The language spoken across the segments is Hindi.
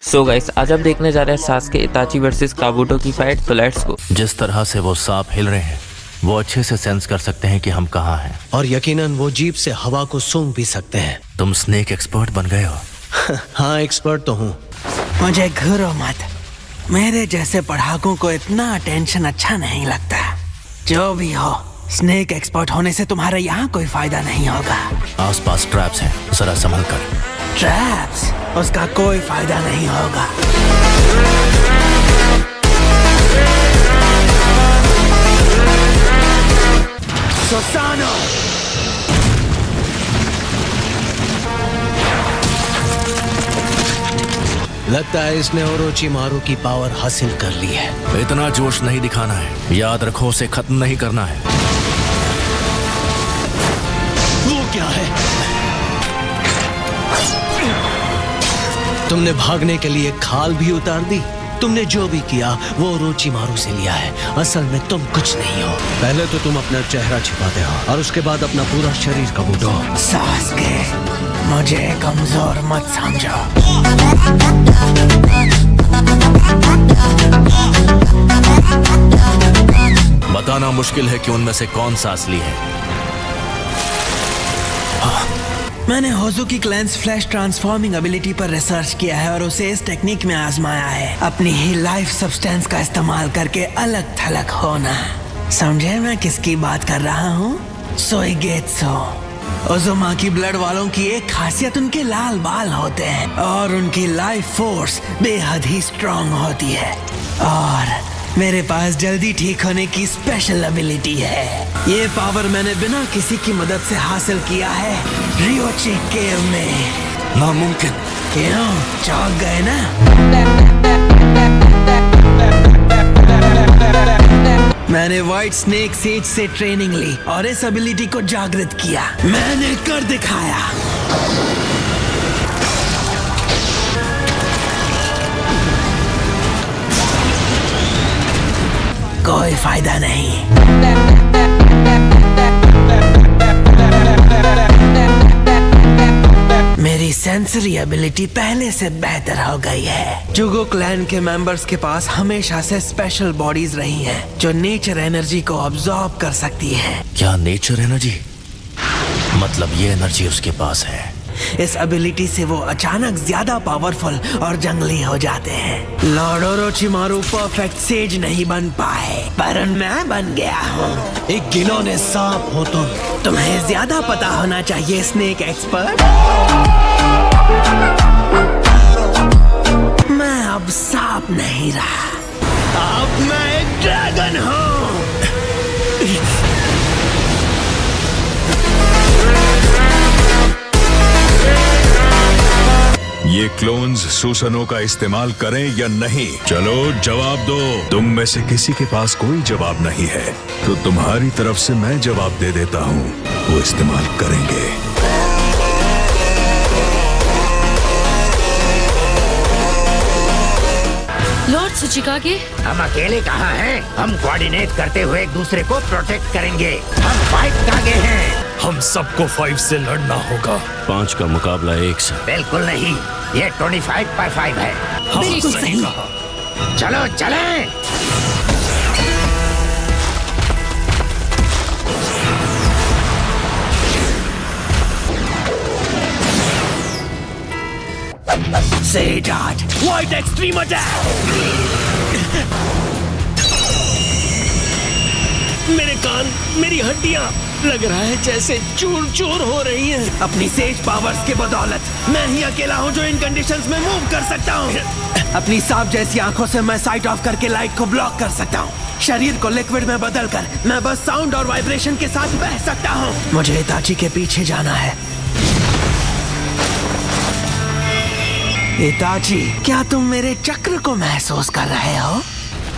सो गाइस, आज आप देखने जा रहे हैं सास्के इताची वर्सेस काबूटो की फाइट। तो लेट्स गो। जिस तरह से वो सांप हिल रहे हैं वो अच्छे से सेंस कर सकते हैं कि हम कहाँ हैं। और यकीनन वो जीप से हवा को सूंघ भी सकते हैं। तुम स्नेक एक्सपर्ट बन गए हो। हाँ, एक्सपर्ट तो हूँ। मुझे घूरो मत। मेरे जैसे पढ़ाकों को इतना अटेंशन अच्छा नहीं लगता। जो भी हो, स्नेक एक्सपर्ट होने से तुम्हारा यहाँ कोई फायदा नहीं होगा। आसपास ट्रैप्स हैं, जरा संभल कर। ट्रैप्स? उसका कोई फायदा नहीं होगा। सोसानो! लगता है इसने ओरोचिमारू की पावर हासिल कर ली है। इतना जोश नहीं दिखाना है, याद रखो उसे खत्म नहीं करना है। वो क्या है? तुमने भागने के लिए खाल भी उतार दी। तुमने जो भी किया वो ओरोचिमारू से लिया है। असल में तुम कुछ नहीं हो। पहले तो तुम अपना चेहरा छिपाते हो और उसके बाद अपना पूरा शरीर कबूतो। सास्के, मुझे कमजोर मत समझो। बताना मुश्किल है कि उनमें से कौन सा असली है। मैंने होजुकी क्लैंस फ्लैश ट्रांसफॉर्मिंग एबिलिटी पर रिसर्च किया है और उसे इस टेक्निक में आजमाया है। अपनी ही लाइफ सब्सटेंस का इस्तेमाल करके अलग थलग होना। समझे मैं किसकी बात कर रहा हूँ? सोइगेत्सु। ओज़ुमाकी ब्लड वालों की एक खासियत उनके लाल बाल होते हैं और उनकी लाइफ फोर्स बेहद ही स्ट्रांग होती है। और मेरे पास जल्दी ठीक होने की स्पेशल एबिलिटी है। ये पावर मैंने बिना किसी की मदद से हासिल किया है रियोची केव में। नामुमकिन। क्यों? चौंक गए ना? मैंने व्हाइट स्नेक सेज से ट्रेनिंग ली और इस एबिलिटी को जागृत किया। मैंने कर दिखाया। कोई फायदा नहीं। मेरी सेंसरी एबिलिटी पहले से बेहतर हो गई है। जुगो क्लैन के मेंबर्स के पास हमेशा से स्पेशल बॉडीज रही हैं, जो नेचर एनर्जी को अब्सॉर्ब कर सकती है। क्या नेचर एनर्जी? मतलब ये एनर्जी उसके पास है। इस एबिलिटी से वो अचानक ज्यादा पावरफुल और जंगली हो जाते हैं। लॉर्ड ओरोचिमारू परफेक्ट सेज नहीं बन पाए, पर मैं बन गया हूँ। एक घिनौने सांप हो तुम। तुम्हें ज्यादा पता होना चाहिए स्नेक एक्सपर्ट। मैं अब सांप नहीं रहा, अब मैं एक ड्रैगन हूँ। ये क्लोन्स सुसनो का इस्तेमाल करें या नहीं? चलो जवाब दो। तुम में से किसी के पास कोई जवाब नहीं है तो तुम्हारी तरफ से मैं जवाब दे देता हूँ, वो इस्तेमाल करेंगे। लॉर्ड सुचिकागे, हम अकेले कहाँ हैं? हम कोऑर्डिनेट करते हुए एक दूसरे को प्रोटेक्ट करेंगे। हम 5 कागे हैं। हम सबको 5 से लड़ना होगा। 5 का मुकाबला 1 से। बिल्कुल नहीं, ये 25/5 है। बिल्कुल सही। चलो चलें। सेडाट, व्हाइट एक्सट्रीम अटैक। मेरे कान, मेरी हड्डियां, लग रहा है जैसे चूर चूर हो रही हैं। अपनी सेज पावर्स के बदौलत मैं ही अकेला हूँ जो इन कंडीशंस में मूव कर सकता हूँ। अपनी सांप जैसी आंखों से मैं साइट ऑफ करके लाइट को ब्लॉक कर सकता हूँ। शरीर को लिक्विड में बदलकर मैं बस साउंड और वाइब्रेशन के साथ बह सकता हूँ। मुझे इताची के पीछे जाना है। इताची, क्या तुम मेरे चक्र को महसूस कर रहे हो?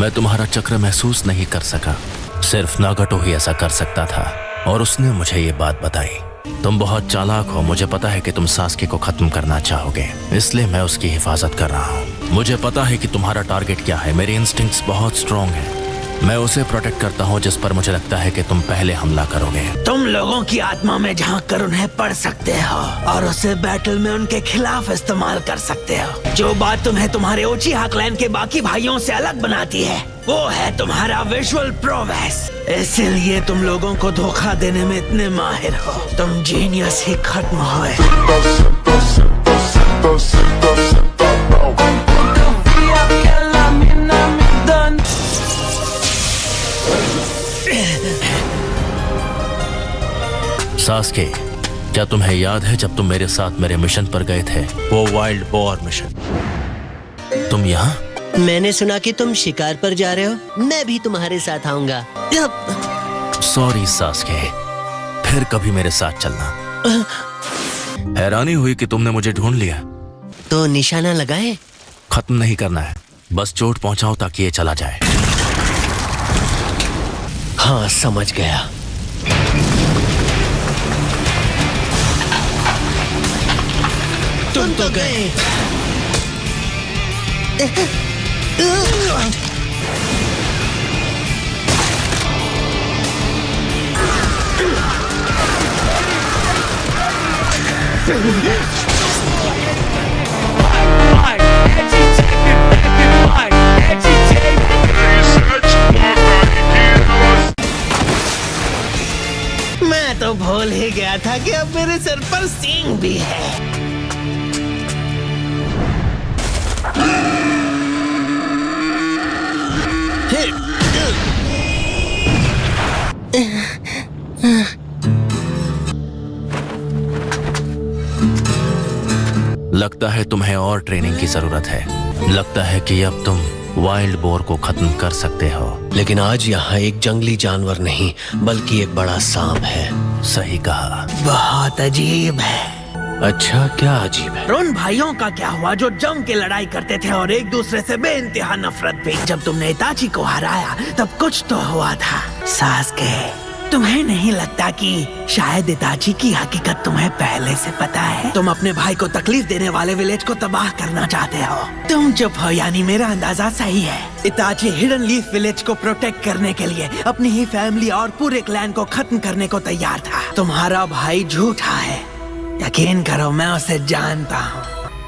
मैं तुम्हारा चक्र महसूस नहीं कर सका, सिर्फ नागटो ही ऐसा कर सकता था और उसने मुझे ये बात बताई। तुम बहुत चालाक हो, मुझे पता है कि तुम सास्के को खत्म करना चाहोगे, इसलिए मैं उसकी हिफाजत कर रहा हूँ। मुझे पता है कि तुम्हारा टारगेट क्या है। मेरे इंस्टिंक्ट्स बहुत स्ट्रॉन्ग हैं। मैं उसे प्रोटेक्ट करता हूँ जिस पर मुझे लगता है कि तुम पहले हमला करोगे। तुम लोगों की आत्मा में झांक कर उन्हें पढ़ सकते हो और उसे बैटल में उनके खिलाफ इस्तेमाल कर सकते हो। जो बात तुम्हें तुम्हारे उचिहा क्लैन के बाकी भाइयों से अलग बनाती है वो है तुम्हारा विजुअल प्रोवेस। इसीलिए तुम लोगों को धोखा देने में इतने माहिर हो। तुम जीनियस ही खत्म हुए। सास्के, क्या तुम्हें याद है जब तुम मेरे साथ मेरे मिशन पर गए थे, वो वाइल्ड बोर मिशन? तुम यहाँ? मैंने सुना कि तुम शिकार पर जा रहे हो। मैं भी तुम्हारे साथ आऊंगा। सॉरी सास्के, फिर कभी मेरे साथ चलना। हैरानी हुई कि तुमने मुझे ढूंढ लिया। तो निशाना लगाए? खत्म नहीं करना है, बस चोट पहुंचाओ ताकि ये चला जाए। हाँ, समझ गया। तुम तो गए। मैं तो भूल ही गया था कि अब मेरे सिर पर सींग भी है। लगता है तुम्हें और ट्रेनिंग की जरूरत है। लगता है कि अब तुम वाइल्ड बोर को खत्म कर सकते हो। लेकिन आज यहाँ एक जंगली जानवर नहीं बल्कि एक बड़ा सांप है। सही कहा। बहुत अजीब है। अच्छा, क्या अजीब है? उन भाइयों का क्या हुआ जो जम के लड़ाई करते थे और एक दूसरे से बेइंतहा नफरत भी? जब तुमने इताची को हराया तब कुछ तो हुआ था। सास्के, तुम्हें नहीं लगता कि शायद इताची की हकीकत तुम्हें पहले से पता है? तुम अपने भाई को तकलीफ देने वाले विलेज को तबाह करना चाहते हो। तुम चुप हो, यानी मेरा अंदाजा सही है। इताची हिडन लीफ विलेज को प्रोटेक्ट करने के लिए अपनी ही फैमिली और पूरे क्लैन को खत्म करने को तैयार था। तुम्हारा भाई झूठा है, यकीन करो, मैं उसे जानता हूँ।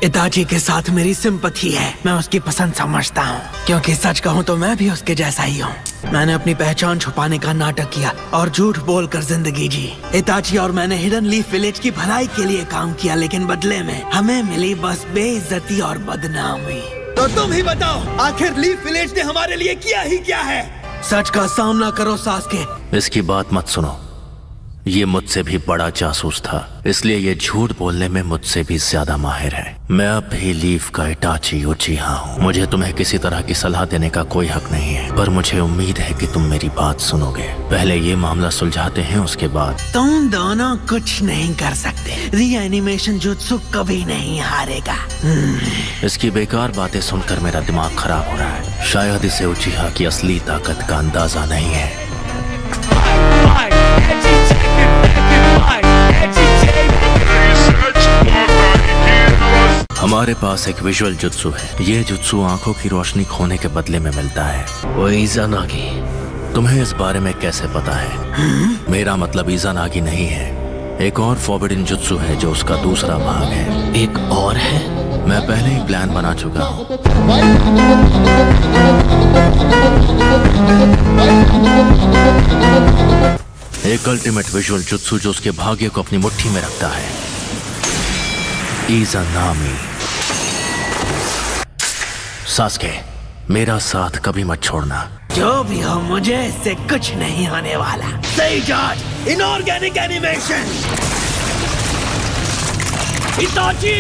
इताची के साथ मेरी सिंपैथी है, मैं उसकी पसंद समझता हूँ, क्योंकि सच कहूँ तो मैं भी उसके जैसा ही हूँ। मैंने अपनी पहचान छुपाने का नाटक किया और झूठ बोलकर जिंदगी जी। इताची और मैंने हिडन लीफ विलेज की भलाई के लिए काम किया, लेकिन बदले में हमें मिली बस बेइज्जती और बदनामी। तो तुम ही बताओ, आखिर लीफ विलेज ने हमारे लिए किया ही क्या है? सच का सामना करो सास्के। इसकी बात मत सुनो, ये मुझसे भी बड़ा जासूस था, इसलिए ये झूठ बोलने में मुझसे भी ज्यादा माहिर है। मैं अब भी लीफ का इताची उचिहा हूँ। मुझे तुम्हें किसी तरह की सलाह देने का कोई हक नहीं है, पर मुझे उम्मीद है कि तुम मेरी बात सुनोगे। पहले ये मामला सुलझाते हैं, उसके बाद। तुम दोनों कुछ नहीं कर सकते। रीएनिमेशन जुत्सु कभी नहीं हारेगा। इसकी बेकार बातें सुनकर मेरा दिमाग खराब हो रहा है। शायद इसे उचिहा की असली ताकत का अंदाजा नहीं है। हमारे पास एक विजुअल जुत्सु है। ये जुत्सु आंखों की रोशनी खोने के बदले में मिलता है। वो इज़ानागी। तुम्हें इस बारे में कैसे पता है? मेरा मतलब इज़ानागी नहीं है, एक और फॉरबिडन जुत्सु है जो उसका दूसरा भाग है। एक और है? मैं पहले ही प्लान बना चुका हूँ। एक अल्टीमेट विजुअल जुत्सु जो उसके भाग्य को अपनी मुट्ठी में रखता है। इज़ानामी। सास्के, मेरा साथ कभी मत छोड़ना। जो भी हो, मुझे इससे कुछ नहीं होने वाला। सही जॉर्ज, इनऑर्गेनिक एनिमेशन। इताची,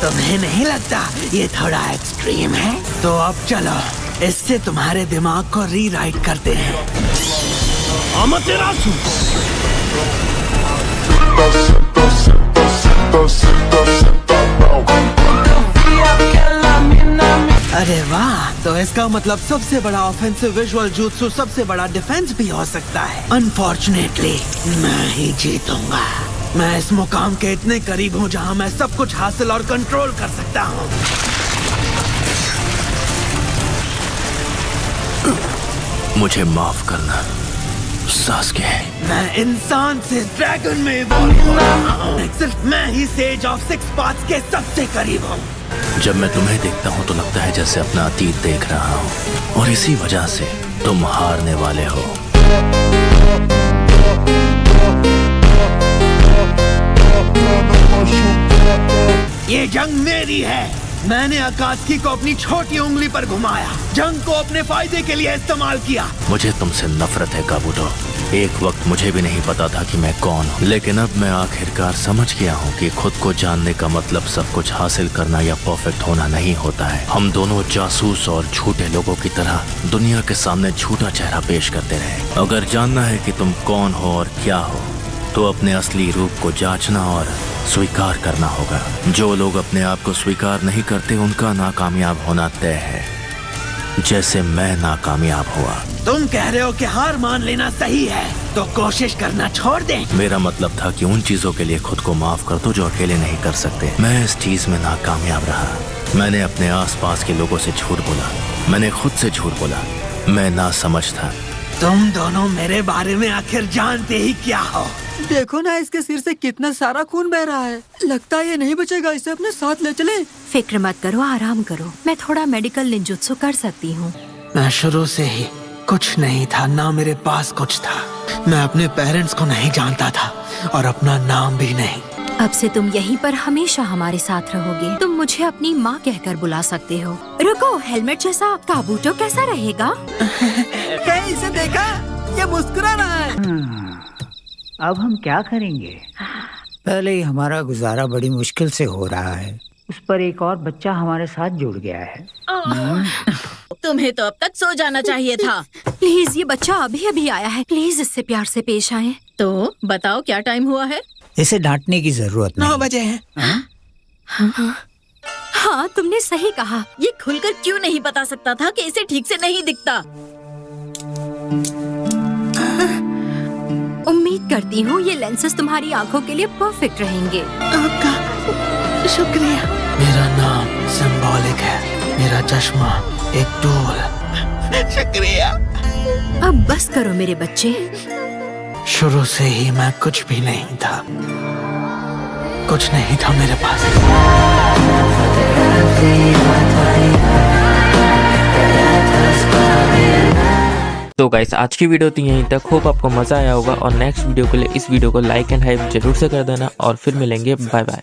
तुम्हें नहीं लगता ये थोड़ा एक्सट्रीम है? तो अब चलो, इससे तुम्हारे दिमाग को रीराइट करते हैं। अमतेरासु। अरे वाह, तो इसका मतलब सबसे बड़ा ऑफेंसिव विजुअल जुत्सु सबसे बड़ा डिफेंस भी हो सकता है। अनफॉर्चुनेटली मैं ही जीतूंगा। मैं इस मुकाम के इतने करीब हूँ जहाँ मैं सब कुछ हासिल और कंट्रोल कर सकता हूँ। मुझे माफ करना सास्के। मैं इंसान से ड्रैगन में इवॉल्व हुआ। सिर्फ मैं he sage of six paths के सबसे करीब हूँ। जब मैं तुम्हें देखता हूँ तो लगता है जैसे अपना अतीत देख रहा हूँ, और इसी वजह से तुम हारने वाले हो। ये जंग मेरी है। मैंने अकात्सुकी को अपनी छोटी उंगली पर घुमाया, जंग को अपने फायदे के लिए इस्तेमाल किया। मुझे तुमसे नफरत है काबूटो। एक वक्त मुझे भी नहीं पता था कि मैं कौन हूँ, लेकिन अब मैं आखिरकार समझ गया हूँ कि खुद को जानने का मतलब सब कुछ हासिल करना या परफेक्ट होना नहीं होता है। हम दोनों जासूस और झूठे लोगों की तरह दुनिया के सामने झूठा चेहरा पेश करते रहे। अगर जानना है कि तुम कौन हो और क्या हो, तो अपने असली रूप को जांचना और स्वीकार करना होगा। जो लोग अपने आप को स्वीकार नहीं करते उनका नाकामयाब होना तय है, जैसे मैं नाकामयाब हुआ। तुम कह रहे हो कि हार मान लेना सही है, तो कोशिश करना छोड़ दे। मेरा मतलब था कि उन चीजों के लिए खुद को माफ कर दो जो अकेले नहीं कर सकते। मैं इस चीज में नाकामयाब रहा। मैंने अपने आसपास के लोगों से झूठ बोला, मैंने खुद से झूठ बोला। मैं ना समझ था। तुम दोनों मेरे बारे में आखिर जानते ही क्या हो? देखो ना, इसके सिर से कितना सारा खून बह रहा है। लगता है ये नहीं बचेगा, इसे अपने साथ ले चले। फिक्र मत करो, आराम करो। मैं थोड़ा मेडिकल निंजुत्सु कर सकती हूँ। मैं शुरू से ही कुछ नहीं था, ना मेरे पास कुछ था। मैं अपने पेरेंट्स को नहीं जानता था और अपना नाम भी नहीं। अब से तुम यहीं पर हमेशा हमारे साथ रहोगे। तुम मुझे अपनी माँ कहकर बुला सकते हो। रुको, हेलमेट जैसा काबूटो कैसा रहेगा? इसे देखा, ये मुस्कुरा रहा है। अब हम क्या करेंगे? पहले ही हमारा गुजारा बड़ी मुश्किल से हो रहा है। उस पर एक और बच्चा हमारे साथ जुड़ गया है। तुम्हें तो अब तक सो जाना चाहिए था। प्लीज, ये बच्चा अभी अभी आया है, प्लीज इससे प्यार से पेश आए। तो बताओ क्या टाइम हुआ है? इसे डांटने की जरूरत नहीं। 9 बजे है। हाँ, तुमने सही कहा। ये खुलकर क्यों नहीं बता सकता था कि इसे ठीक से नहीं दिखता? उम्मीद करती हूँ ये लेंसेज तुम्हारी आंखों के लिए परफेक्ट रहेंगे। आपका शुक्रिया। मेरा नाम सिंबॉलिक है, मेरा चश्मा एक टूल। शुक्रिया। अब बस करो मेरे बच्चे। शुरू से ही मैं कुछ भी नहीं था, कुछ नहीं था मेरे पास। तो गाइस, आज की वीडियो तो यहीं तक। होप आपको मजा आया होगा, और नेक्स्ट वीडियो के लिए इस वीडियो को लाइक एंड हाइप जरूर से कर देना, और फिर मिलेंगे। Bye bye.